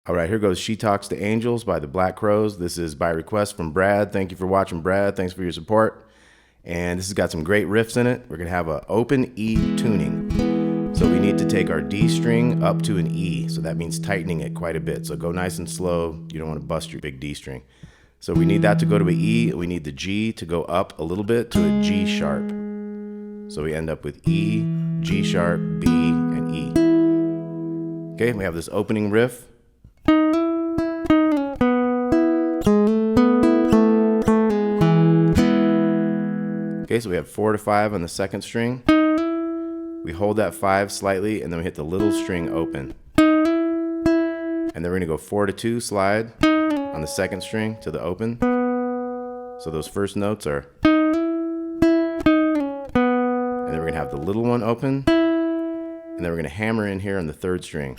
All right, here goes She Talks to Angels by the Black Crowes. This is by request from Brad. Thank you for watching, Brad. Thanks for your support. And this has got some great riffs in it. We're going to have an open E tuning. So we need to take our D string up to an E. So that means tightening it quite a bit. So go nice and slow. You don't want to bust your big D string. So we need that to go to an E. We need the G to go up a little bit to a G sharp. So we end up with E, G sharp, B, and E. Okay, we have this opening riff. Okay, so we have 4 to 5 on the second string. We hold that 5 slightly, and then we hit the little string open. And then we're gonna go 4 to 2 slide on the second string to the open. So those first notes are, and then we're gonna have the little one open, and then we're gonna hammer in here on the third string.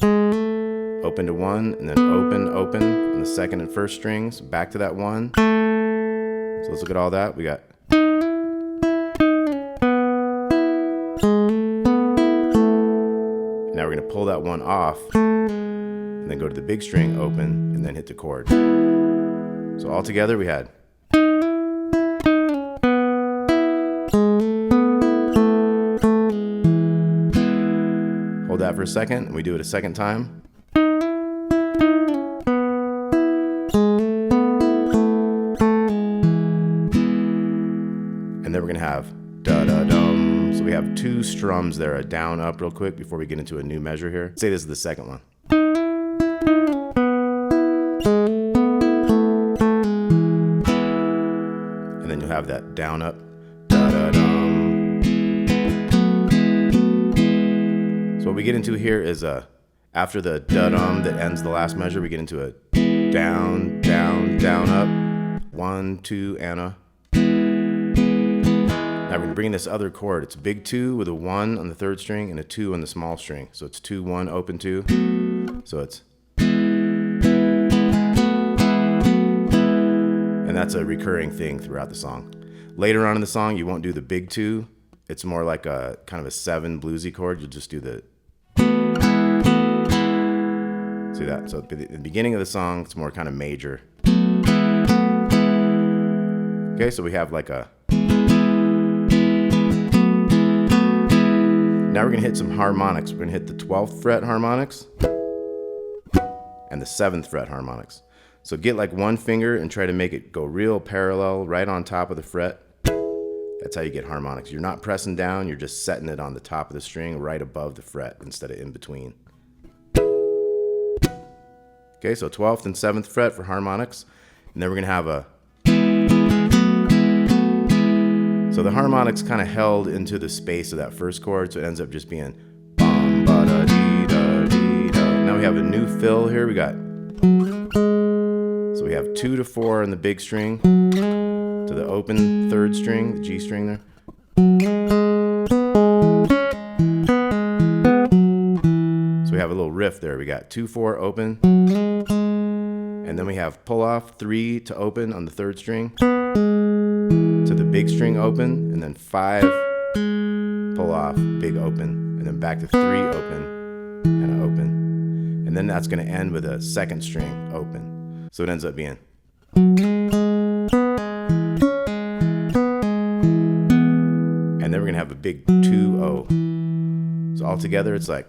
Open to 1, and then open, open on the second and first strings, back to that 1. So let's look at all that. We got now we're going to pull that 1 off and then go to the big string, open, and then hit the chord. So all together we had. Hold that for a second, and we do it a second time. And then we're going to have da-da-dum. So we have 2 strums there, a down, up real quick before we get into a new measure here. Say this is the second one. And then you'll have that down, up, da-da-dum. So what we get into here is after the da-dum that ends the last measure, we get into a down, down, down, up, 1, 2, and a. Now we're going to bring in this other chord. It's a big 2 with a 1 on the third string and a 2 on the small string. So it's 2, 1, open 2. So it's, and that's a recurring thing throughout the song. Later on in the song, you won't do the big 2. It's more like a kind of a 7 bluesy chord. You'll just do the, see that? So at the beginning of the song, it's more kind of major. Okay, so we have like a, now we're going to hit some harmonics. We're going to hit the 12th fret harmonics and the 7th fret harmonics. So get like one finger and try to make it go real parallel right on top of the fret. That's how you get harmonics. You're not pressing down, you're just setting it on the top of the string right above the fret instead of in between. Okay, so 12th and 7th fret for harmonics. And then we're going to have a, so the harmonics kind of held into the space of that first chord, so it ends up just being bum, ba, da, dee, da, dee, da. Now we have a new fill here. We got, so we have 2 to 4 on the big string to the open third string, the G string there. So we have a little riff there. We got 2, 4 open, and then we have pull off 3 to open on the third string to the big string open, and then 5 pull off, big open, and then back to 3 open and an open. And then that's going to end with a second string open. So it ends up being. And then we're going to have a big 2-0. So all together it's like.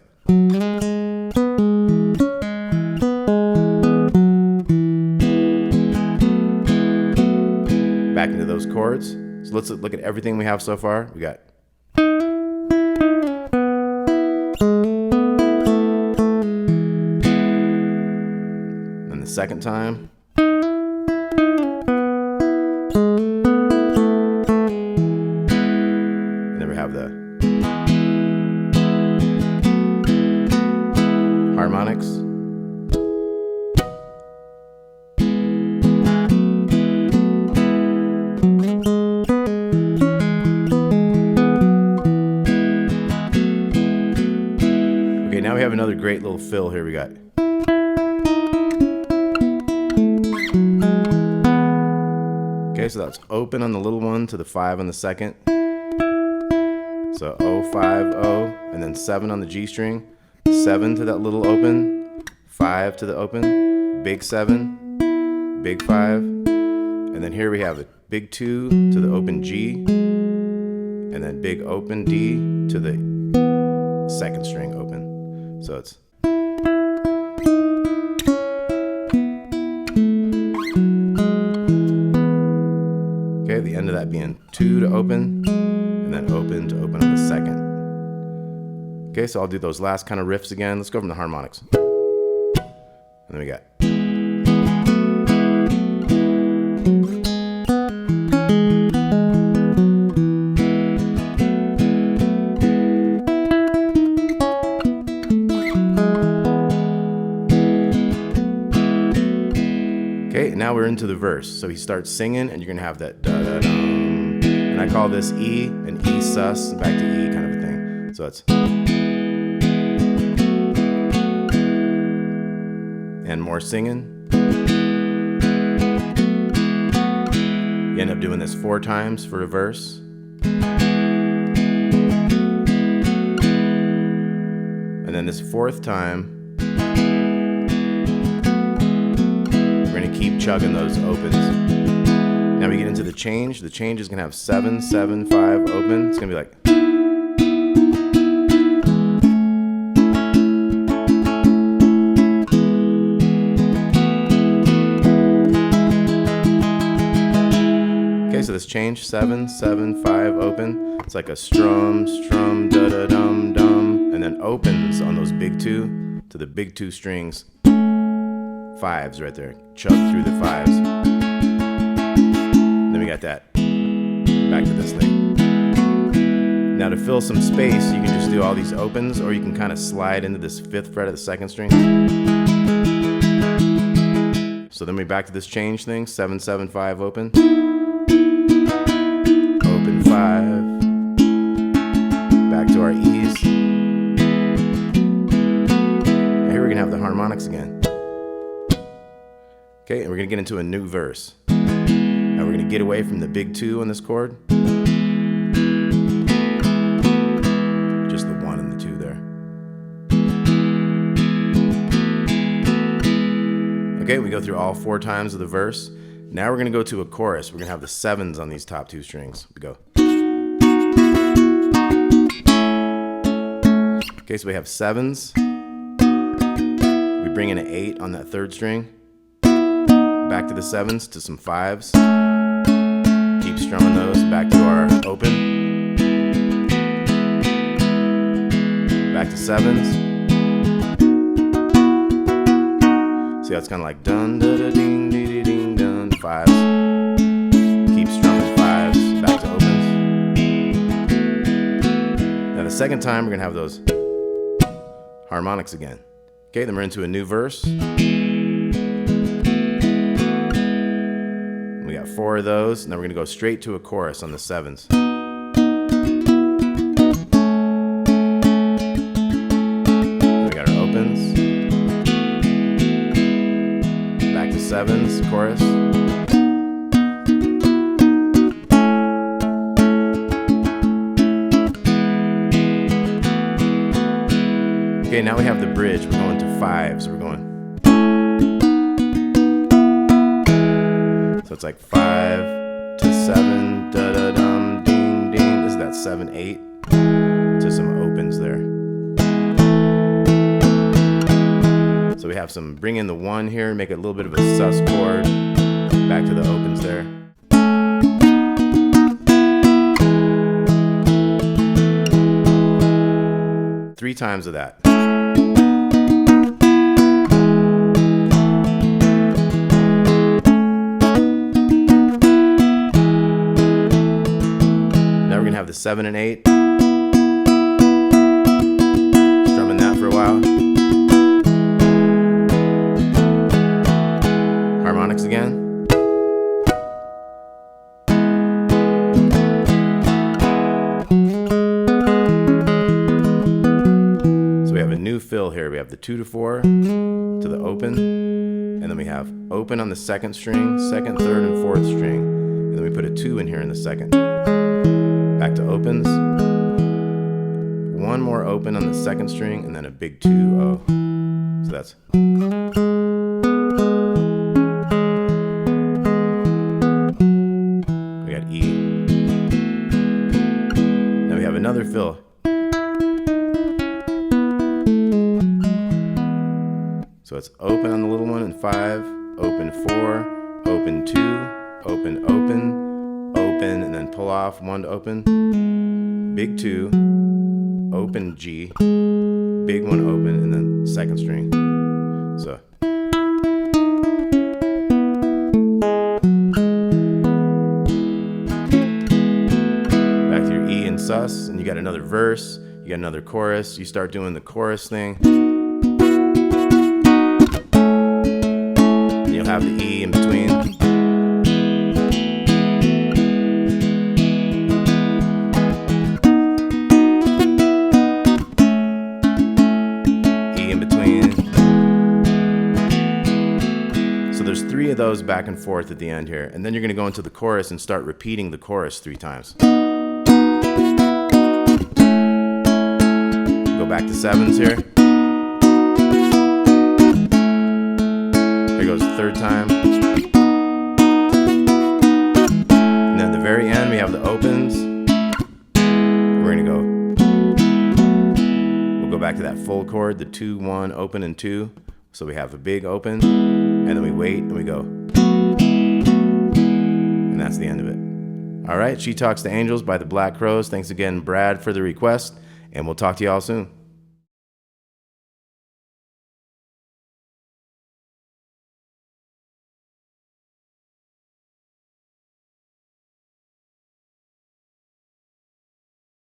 Back into those chords. So let's look at everything we have so far. We got. And the second time. And then we have the harmonics. Now we have another great little fill here. We got. Okay, so that's open on the little one to the 5 on the second. So 0, 5, 0, and then 7 on the G string. 7 to that little open, 5 to the open, big 7, big 5, and then here we have a big 2 to the open G, and then big open D to the second string open. So it's okay, the end of that being 2 to open, and then open to open on the second. Okay, so I'll do those last kind of riffs again. Let's go from the harmonics. And then we got. Okay, now we're into the verse. So he starts singing, and you're gonna have that da-da-dum. And I call this E, an E sus, back to E kind of a thing. So it's. And more singing. You end up doing this 4 times for a verse. And then this 4th time, we're gonna keep chugging those opens. Now we get into the change. The change is gonna have 7, 7, 5 open. It's gonna be like. So this change 7, 7, 5 open. It's like a strum, strum, da da dum dum, and then opens on those big 2 to the big 2 strings. 5s right there. Chug through the 5s. Then we got that. Back to this thing. Now to fill some space, you can just do all these opens, or you can kind of slide into this 5th fret of the 2nd string. So then we back to this change thing. 7, 7, 5 open. 5, back to our E's. Now here we're gonna have the harmonics again. Okay, and we're gonna get into a new verse. Now we're gonna get away from the big 2 on this chord. Just the 1 and the 2 there. Okay, we go through all 4 times of the verse. Now we're gonna go to a chorus. We're gonna have the 7s on these top 2 strings. We go. Okay, so we have 7s. We bring in an 8 on that 3rd string. Back to the 7s to some 5s. Keep strumming those. Back to our open. Back to 7s. See how it's kind of like dun da da ding ding ding ding dun. 5s. Keep strumming 5s. Back to opens. Now the second time we're gonna have those harmonics again. Okay, then we're into a new verse. We got 4 of those. Now we're gonna go straight to a chorus on the 7s. We got our opens. Back to 7s, chorus. Okay, now we have the bridge. We're going to 5s. We're going. So it's like 5 to 7, da da dum, ding ding. This is that 7, 8 to some opens there. So we have some, bring in the 1 here, make it a little bit of a sus chord. Back to the opens there. Three times of that. Have the 7 and 8. Strumming that for a while. Harmonics again. So we have a new fill here. We have the 2 to 4 to the open, and then we have open on the 2nd string, 2nd, 3rd, and 4th string, and then we put a 2 in here in the 2nd. Back to opens. 1 more open on the 2nd string, and then a big 2 O. So that's. another fill. So it's open on the little one in 5, open 4, open 2, open, open, open, and then pull off 1 to open, big 2, open G, big 1 open, and then second string. So. Back to your E and sus, and you got another verse, you got another chorus, you start doing the chorus thing. And you'll have the E in between. There's 3 of those back and forth at the end here, and then you're going to go into the chorus and start repeating the chorus 3 times. Go back to 7s here. Here goes the 3rd time. And then at the very end we have the opens. We're going to we'll go back to that full chord, the 2, 1, open, and 2. So we have a big open, and then we wait, and we go. And that's the end of it. All right, She Talks to Angels by the Black Crowes. Thanks again, Brad, for the request, and we'll talk to you all soon.